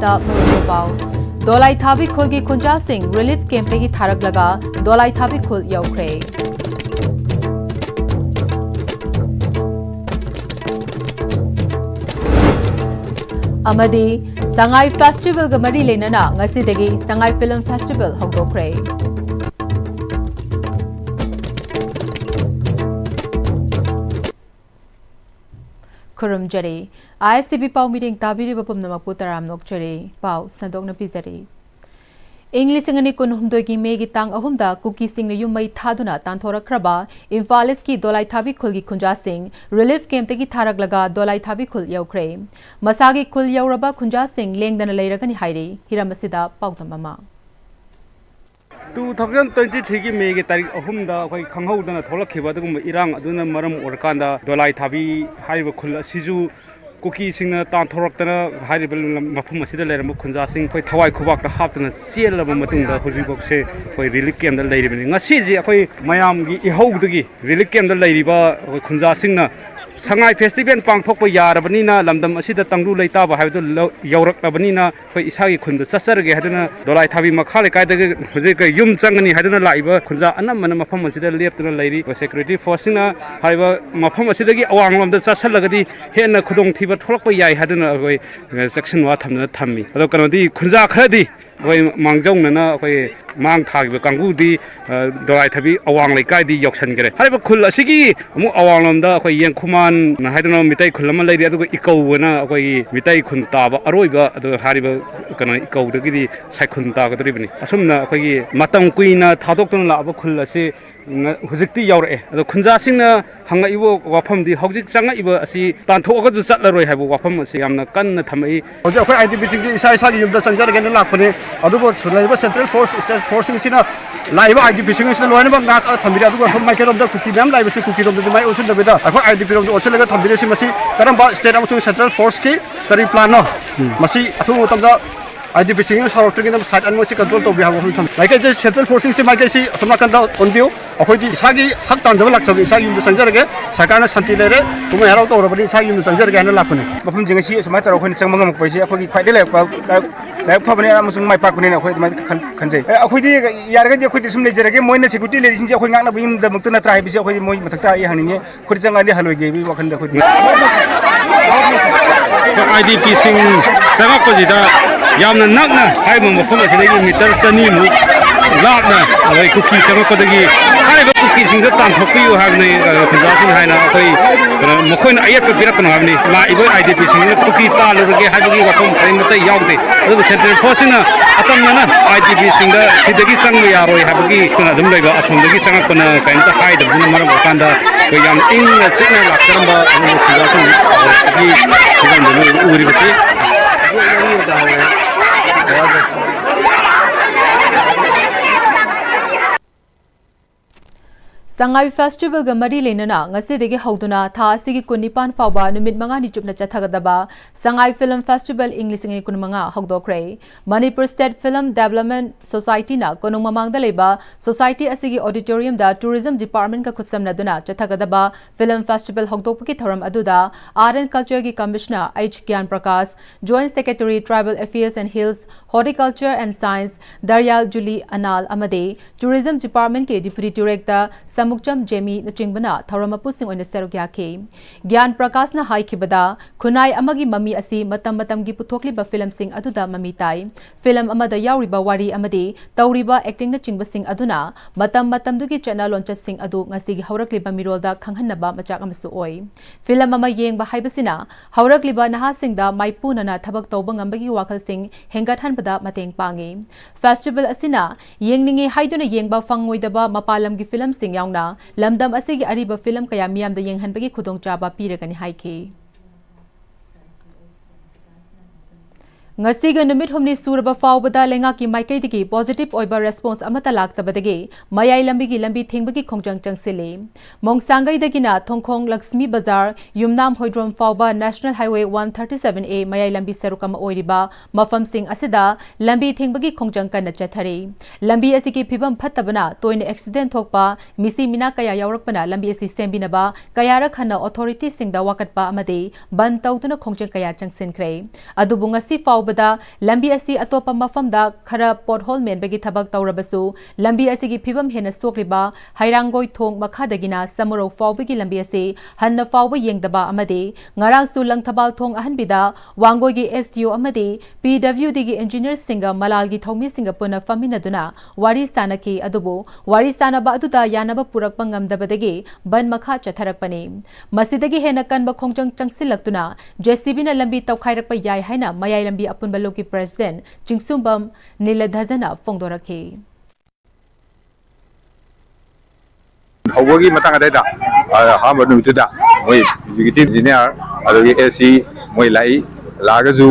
Lamda Murubau. Dolai Thabi Khulgi Khunja Singh Relief Camp Tegi Tharak Laga, Dolai Thabi Khul Yaukre. Amadi, Sangai Festival Gamari Lenana, Ngasidegi, Sangai Film Festival Hogdokre. Kurum Jari, ISTB Pau meeting Tabiri Bapum Namaputaram Nokjari, Pau, Sandok Napizari. English ngani kun humdoi megi tang ahumda cookie sing yu mai thaduna tanthora kraba Imphal ki Dolai Thabi Khulgi Khunja Singh relief camp tegi tharak laga Dolai Thabi Khul yaukre masagi khul yauraba Khunja Singh lengdana leiragani hairi hiramasida paudamama 2023 की मे के तारीख अहुमदा कोई खंगहौदना थोलखिबा दगुम इरांग अदुना मरम ओरकांदा दोलाई थाबी हारिबा खुल असिजु cookie सिंगना तांथोरक्तना हारिबा मफम असिदा लेरम खुंजा Singh कोई थवाई खुबाक हापतना सेलबा मतुंदा हुजिबोकसे कोई relief camp दा लेरिबनि ngasi ji akoi mayam gi ihogdagi relief camp da leiriba khunja singna Sangai Festival Pangthokpa Yarabani na Lamdam Asida Tanglu Laita Bahadu Yorak Labanina for Isagi Kunda Sasar Hadana Dolai Tabi Makali Kaida Yum Changani Hadana Laiba Kunza Anamana Mapamasida left to the lady was secretary forcing however Mapamasida Awang the Sasalagadi Hena Kudong Tiba Tokpa Yai Hadana away section Watam Tammy. Lokanadi Kunza Kredi. Way Mangjong way Mang Tag Kangudi, Dolai Tabi, Awang Lakai, the Yokshan Gere. However, Kulasigi, Awang way Yan Kuman, Hadano Mitai Kulama lady, Iko, way Mitai Kuntaba, Aroiba, the Hariba Iko, the Gidi, Sakunta, the Ribini. Asumna, way Matam Queen, Tadokon Lava Kulasi. Huzikti Yaure, the Kunzasina, Hanga Ivo, Wapam, the Hogik Sanga Ivo, see, Tantoga to Sattler have Wapam, see, I'm the Kan Tamai. I did Isai, you the Sanjar again, Lapone, Adubo, Labor Central Force, forcing Sina, Live ID fishing is the one about not Tamida, from my care of the cookie, them, like cookie of the my ocean, the Veda. I did also like a Tamida Masi, Karamba, State of Central Force key, the Replano, Masi, Atu. I did fishing is how to get them side and much control to be have like I just settled forcing some like I see some on view of the Sagi Haktan Javalak of the Sagi Sanjar again, Sakana Santilere, who may have over the Sagi Sanjar again and Lapone. But from Jingashi is a matter of when some of the quite like probably Amazon my park when I my country. Akudi Yarga could some later again, when the security ladies in Japan, the Mutuna tribe is a way more Matata Hanine, Kurizanga Halo gave you walk in the hood. ID fishing Savapozita. Yamna Nagna, I am a Meter Sanimu, Lagna, like cookies, Samakodi. I have cookies in the town. You have a consulting Hina, Mokon Ayaka Pirakan, like I did fishing, cookie tal, having a complaint with the Yagdi. The Central Forcina, Atamana, I did fishing the Sidaki Sangi, have a gate, Dumba, from the Gisangapana, kind of hide of the Marakanda, the young in the signal, Lakamba, and the Sangai Festival Gamari Lenana, Ngasidegi Hauduna, Tasigi Kunipan Faba, Numid Mangani Chupna Chatagadaba, Sangai Film Festival English in Kunmanga, Hogdokre, Manipuri State Film Development Society na, Konumamang Daleba, Society Asigi Auditorium da Tourism Department Kakusam Naduna, Chatagadaba, Film Festival Hogdopaki Thoram Aduda, Art and Culture Commissioner H. Gyan Prakash, Joint Secretary Tribal Affairs and Hills, Horticulture and Science, Daryal Julie Anal Amade, Tourism Department ke Deputy Director, Mukjam Jemi Nachingbana Tharamapusing on the Serogyaki. Gyan Prakash na Haikibada, Kunai Amagi Mami Asi, Matam gi Putokli ba film sing Aduda Mamitai, Film Amada Yauriba Wari Amadi, Tauriba acting na Chingba Sing Aduna, Matam Dugi Channel Launcha Sing Adu, Ngasig Haurakli ba Mirolda, Kanghanaba Machak Amasu Oi. Film Mama Yeng Bahaibasina, Haurakli ba Nahasing da Maipuna na Tabak Tobang Ambagi Wakal Sing, Hengat Hanbada Mateng Pangi. Festival Asina, Yeng Ningi Haiduna Yeng ba Fangwidaba Mapalam gi film sing yang Lamdam asigi ariba film kaya miyam da yenghanbagi khudong chaba piragani haiki. Ngasiga numit humni suraba faubada lenga ki maikaidigi positive oiba response amata laktabadagi mayai lambigi lambi thingbagi khongjang changsile mongsangai dagina thongkhong Lakshmi Bazar Yumnam Hoidrom fauba National Highway 137A mayai lambi sarukama oiriba mafam sing asida lambi thingbagi khongjang kana chathari lambi asiki phibam phattabana toine accident thokpa misi mina kaya yaurakpana lambi asi sembinaba kayara khana authority singda wakatpa amade ban tawtuna khongjang kaya changsinkhre adubu ngasi fauba faubada lambi asi atopa mafamda khara pothole menbagi thabak tawrabasu lambi asigi phibam hena sokriba hairangoi thong makhadagina samuro faubagi lambi asi hanna fauba yengdaba amade ngarang su langthabal thong ahanbida wangoi gi STO amade PWD gi engineer singa malal gi thomi singa puna faminaduna wari sanaki adubu wari sanaba aduda yanaba purak pangamdabadagi ban makha chatharakpani masidagi hena kanba khongjang changsilaktuna JCB na lambi tawkhairakpa yai haina mayai lambi apunba loki president Chingsumbam Niladhajana fongdorakhi hawagi matang ada ha manu tu da moi executive engineer adogi AC moi lai lagaju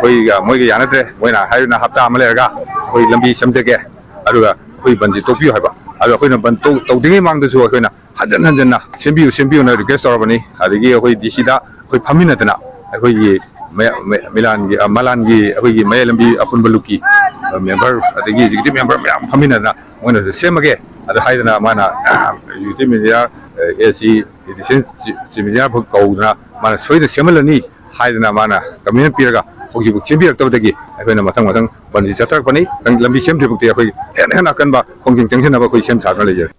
koi moi ga yana tre moi na hayu na hapta amale ga koi lambi samjage aduga koi banji topiyo haba adu koi na ban to dingi mang du su koi na hajan na sembiu na request orabani adigi koi DC da koi phamina tana koi Milan gi malan gi koi gi may lambi apun baluki member adigi executive member phamina na moi na semage ada haidana mana executive media AC edition media bhag kaudna mana soida semalani haidana mana community piraga hoji buk sembi raktabadagi akoina mathang banji chatrak pani lambi semdi bukti akoi hen akan ba khongjing changsin aba koi sem chakna lejer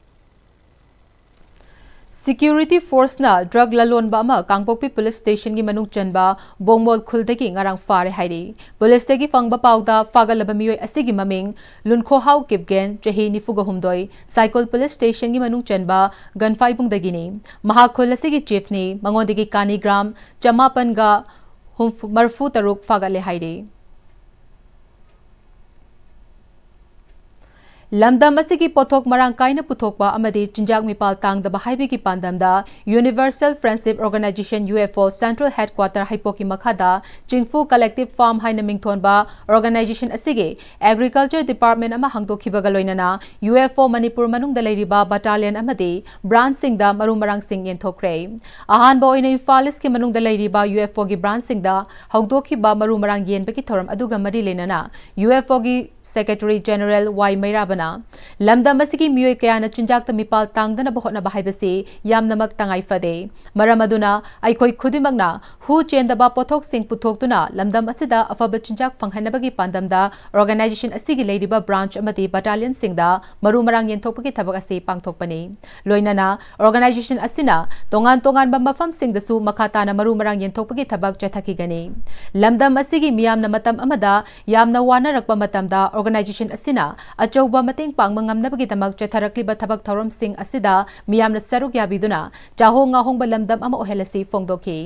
Security Force na drug lalon ba ma Kangpokpi Police Station gi manuk chanba Bongmol khultagi ngarang fare hairi Police tegi fangba pauda fagalaba miyoi asigi maming Lunkho Hau Kipgen chahi nifuga humdoi Cycle Police Station gi manuk chanba Ganfai bungdagini Mahakhul asigi chief ni mangondigi Kanigram Chamapan ga marfu taruk fagale hairi Lamdam asigi pothok marang kaina puthokpa amadi chinjak mipal tangdaba haibigi pandamda Universal Friendship Organization UFO Central Headquarter Haipoki Makhada Chingfu Collective Farm haina mingthonba organization asigi Agriculture Department ama hangdokhibaga loinana UFO Manipur manungda leiriba battalion amadi branch singda marumarang sing yenthokre ahanba oina Imphal ki manungda leiriba UFO gi branch singda hangdokhiba marumarang yenbagi thoram aduga mari lenana UFO gi Secretary General Y Mairabana lamdam asigi miyoi kayana chinjak ta mipal tangdana bahotna bahaibasi yamnamak tangai fade maramaduna aikoi khudimagna hu chendaba pothok sing puthoktuna lamdam asida afaba chinjak phanghanabagi pandamda organization asigi leiriba branch amati battalion singda marumarang yenthokpagi thabak ase pangthokpani loinana organization asina tongan ba mafam singdasu makhatana marumarang yenthokpagi thabak chathakigani lamdam asigi miyamna matam amada yamna wana rakpa matamda organization asina achauba mating pangmangamnabagi tamak chatharakliba thabak thoram sing asida miyamna saruk yabiduna chahonga hongba lamdam ama ohelasi fongdoki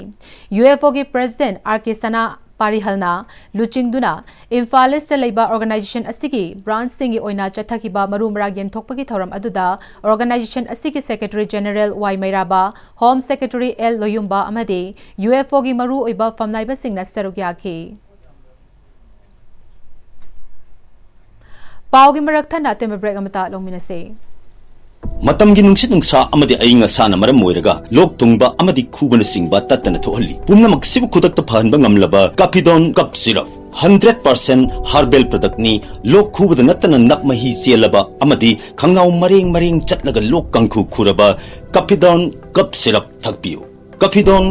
UFO gi president RK Sana Parihalna Luchingduna Imphal Laiba organization asigi branch singi oina chathakiba marumra yenthokpagi thoram aduda organization asigi secretary general Y Mairaba home secretary L Loyumba amade UFO gi maru oiba famnaiba singna saruk yakhi Paugi marak thana tem break amata longminase Matamgi nungsit nungsa amadi ayinga sana maram moiraga lok tungba amadi khubana singba tatana thohalli pumnamak sibu khudakta phanba ngamlaba Capidon cup syrup 100% herbal product ni lok khubada natana nakmahi chelaba amadi khangnaw mareng chatlaga lok kangkhu khuraba Capidon cup syrup thakpiu Capidon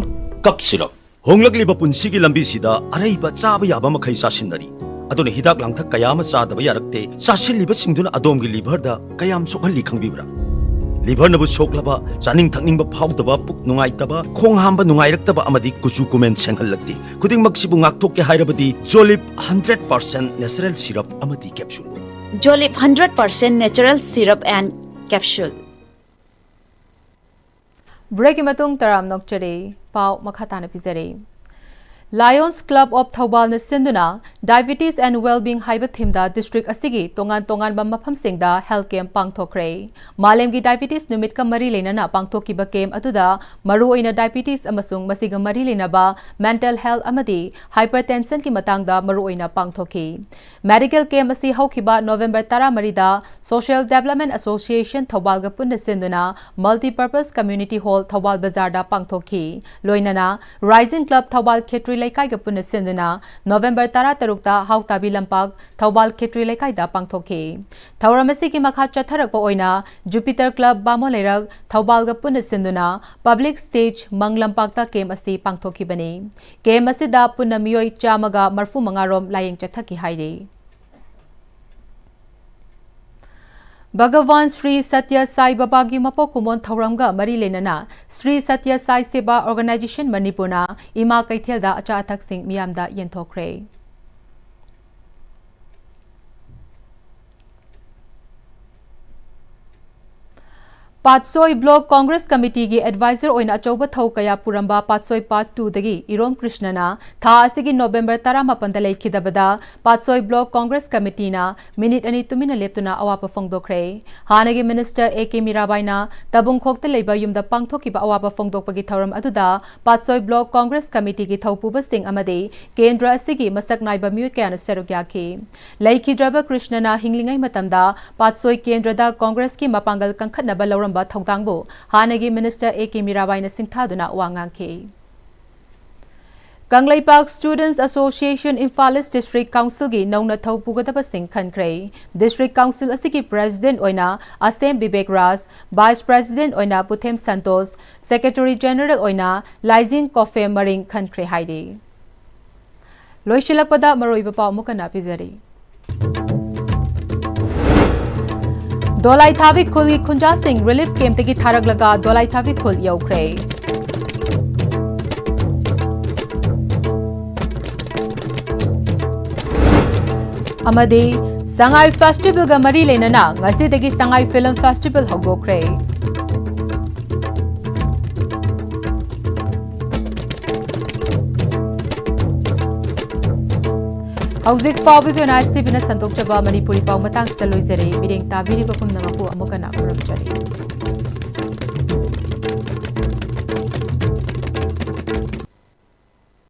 cup syrup honglakliba punsigi lambi sida araiba chaba yaba makhai sasinari adone hidak langthak kayama sadaba yarakte sasilliba singduna adomgi liver da kayam sokhalli khangbibra liver nabu soklaba chaning thakningba phawdaba puk nungaitaba khong hamba nungairaktaba amadi kuchu kumen senghallakti kuding maksibu ngaktokke hairabadi Jolip 100% natural syrup amadi capsule Jolip 100% natural syrup and capsule break matung taram nokchare pau makhatana pizare Lions Club of Thawbal na sinduna Diabetes and Wellbeing haiba thimda district asigi tongan ba mafam singda health camp pangthokre malemgi diabetes numit ka mari lena pangthokiba camp atuda maru oina diabetes amasung masiga mari lena ba mental health amadi hypertension ki matangda maru oina pangthoki medical camp asi haukiba November 10 da Social Development Association Thawbal ga punna sinduna multi-purpose community hall Thawbal Bazar da pangthoki loinana Rising Club Thawbal Khetri Laikai ga punna sinduna November 13 ta Hautabi Lampak Thobal Khetri Laikai da pangthokhi Thauramasi ki makha chatharak pa oina Jupiter Club Bamo Leirag Thobal ga punna sinduna Public Stage Manglampak ta kem asi pangthokhi bani kem asi da punna miyoi chamaga marfu mangarom layeng chathaki hairi Bhagavan Sri Satya Sai Baba gi mapo kumon thauramga mari lenana Sri Satya Sai Seva Organization Manipurna ima kaithelda acha athak sing miyamda yenthokre Patsoi Block Congress Committee gi advisor oina achoba thau kaya puramba Patsoi Part 2 dagi Irom Krishnana tha asigi November 18 da lekhidabada Patsoi Block Congress Committee na minute ani tumina leptuna awapa fongdokre hanagi Minister AK Mirabai na tabung khokta leiba yumda pangthoki ba awapa fongdokpagi thauram aduda Patsoi Block Congress Committee gi thaupuba sing amade Kendra asigi masak naiba myu kayana serugya ki Laikhidraba Krishnana hinglingai matamda Patsoi Kendra da Congress ki mapangal kangkhatnaba lauram Thongtangbu Hanagi Minister AK Mirabai na singthaduna wangangki Kanglai Park Students Association Imphalis District Council gi nauna thau pugadaba sing khankre District Council asiki President oina Asem Bibek Ras Vice President oina Puthem Santos Secretary General oina Laizing Kofe Maring khankre haidi Loishilakpada maroiba paw mukana pizari Dolai Thavi Khul ki Khunja Singh Relief Camp tegi tharak laga Dolai Thavi Khul yaukre Amadi Sangai Festival ga mari lenana ngasi tegi Sangai Film Festival hogokre Hauzik Fawbigo Noon-Istv na Santok Chaba Manipuri Pau Matang Saloy Zare Biding Tabiri Bakum Namapu Amukana Kuram Chari